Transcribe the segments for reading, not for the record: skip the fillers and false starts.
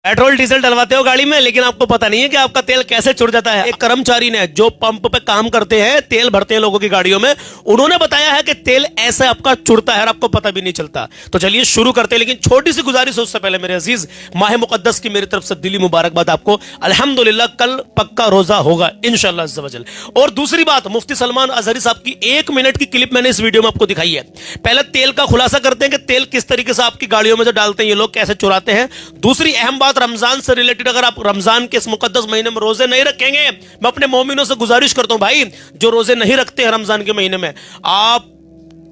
Petrol diesel डलवाते हो गाड़ी में, लेकिन आपको पता नहीं है कि आपका तेल कैसे चुर जाता है। एक कर्मचारी ने जो पंप पे काम करते हैं, तेल भरते हैं लोगों की गाड़ियों में, उन्होंने बताया है कि तेल ऐसे आपका चुरता है और आपको पता भी नहीं चलता। तो चलिए शुरू करते हैं, लेकिन छोटी सी गुजारिश उससे पहले मेरे अजीज, माह मुकद्दस की मेरी तरफ से दिली मुबारकबाद आपको। अल्हम्दुलिल्लाह कल पक्का रोजा होगा इंशाअल्लाह अज़्ज़ वजल। और दूसरी बात, मुफ्ती सलमान अजहरी साहब की 1 मिनट की क्लिप मैंने इस वीडियो में आपको दिखाई है। पहले तेल का खुलासा करते हैं कि तेल किस तरीके से आपकी गाड़ियों में जो डालते हैं ये लोग कैसे चुराते हैं। दूसरी अहम बात, रमजान से रिलेटेड, अगर आप रमजान के इस मुकद्दस महीने में रोजे नहीं रखेंगे, मैं अपने मोमिनों से गुजारिश करता हूं भाई, जो रोजे नहीं रखते हैं रमजान के महीने में, आप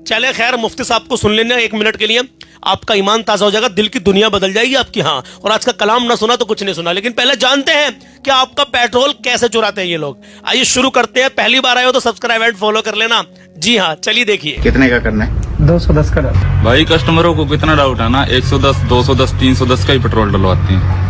चले खैर मुफ्ती साहब को सुन लेना 1 मिनट के लिए, आपका ईमान ताजा हो जाएगा, दिल की दुनिया बदल जाएगी आपकी। हाँ, और आज का कलाम ना सुना तो कुछ नहीं सुना। लेकिन पहले जानते हैं कि आपका पेट्रोल कैसे चुराते हैं ये लोग। आइए शुरू करते हैं। पहली बार आए हो तो सब्सक्राइब एंड फॉलो कर लेना। जी हाँ, चलिए देखिए। कितने का करना है? 210 का डाल। भाई कस्टमरों को कितना डाउट है ना, 110, 210, 310 का ही पेट्रोल डलवाते हैं।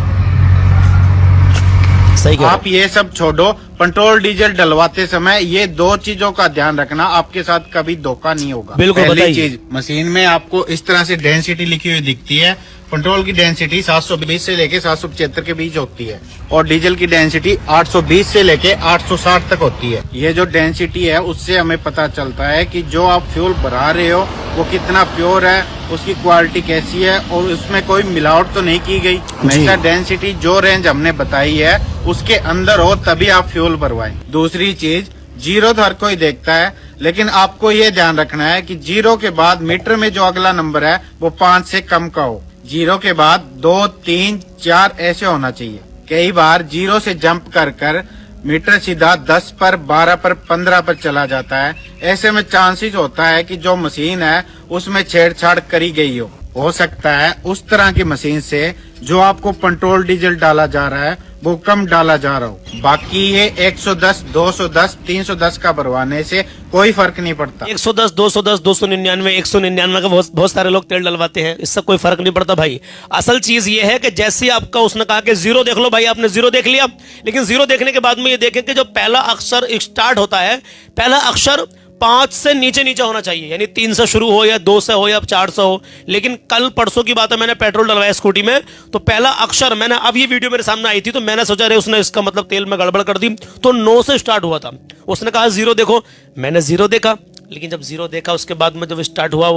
सही कह रहे आप ये सब छोड़ो, पेट्रोल डीजल डलवाते समय ये 2 चीजों का ध्यान रखना, आपके साथ कभी धोखा नहीं होगा। बिल्कुल, पहली बताइए। चीज, मशीन में आपको इस तरह से डेंसिटी लिखी हुई दिखती है। पेट्रोल की डेंसिटी 720 से लेके 775 के बीच होती है और डीजल की डेंसिटी 820 से लेके 860 तक होती है। ये जो डेंसिटी है उससे हमें पता चलता है कि जो आप फ्यूल भरा रहे हो वो कितना प्योर है, उसकी क्वालिटी कैसी है और उसमें कोई मिलावट तो नहीं की गई। हमेशा डेंसिटी जो रेंज हमने बताई है उसके अंदर हो तभी आप फ्यूल भरवाएं। दूसरी चीज, जीरो तो हर कोई देखता है, लेकिन आपको ये ध्यान रखना है कि जीरो के बाद मीटर में जो अगला नंबर है वो 5 से कम का हो। जीरो के बाद 2, 3, 4 ऐसे होना चाहिए। कई बार जीरो से जंप कर मीटर सीधा 10 पर, 12 पर, 15 पर चला जाता है। ऐसे में चांसेस होता है कि जो मशीन है उसमें छेड़छाड़ करी गई हो सकता है उस तरह की मशीन से जो आपको पेट्रोल डीजल डाला जा रहा है वो कम डाला जा रहा हो। बाकी ये 110, 210, 310 का भरवाने से कोई फर्क नहीं पड़ता। 110, 210, 299, 199 का बहुत सारे लोग तेल डलवाते हैं, इससे कोई फर्क नहीं पड़ता भाई। असल चीज ये है कि जैसे आपका उसने कहा कि जीरो देख लो भाई, आपने जीरो देख लिया, लेकिन जीरो देखने के बाद में ये देखें कि जो पहला अक्षर स्टार्ट होता है, पहला अक्षर 5 से नीचे नीचे होना चाहिए, यानी 3 से शुरू हो या 2 से हो या 4 से हो। लेकिन कल परसों की बात है, मैंने पेट्रोल डलवाया स्कूटी में, तो पहला अक्षर मैंने, अब ये वीडियो मेरे सामने आई थी तो मैंने सोचा रे उसने इसका मतलब तेल में गड़बड़ कर दी, तो 9 से स्टार्ट हुआ था। उसने कहा जीरो देखो, मैंने जीरो देखा, लेकिन जब जीरो देखा उसके बाद में जब स्टार्ट हुआ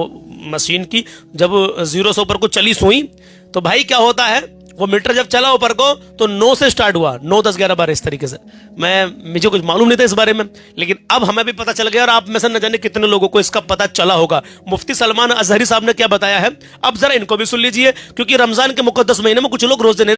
मशीन की, जब जीरो से ऊपर को चली सुई, तो भाई क्या होता है, वो मीटर जब चला ऊपर को तो 9 से स्टार्ट हुआ, 9, 10, 11, 12 इस तरीके से। मुझे कुछ मालूम नहीं था इस बारे में, लेकिन अब हमें भी पता चल गया और आप में से न जाने कितने लोगों को इसका पता चला होगा। मुफ्ती सलमान अजहरी साहब ने क्या बताया है, अब जरा इनको भी सुन लीजिए, क्योंकि रमजान के मुकद्दस महीने में कुछ लोग रोजे नहीं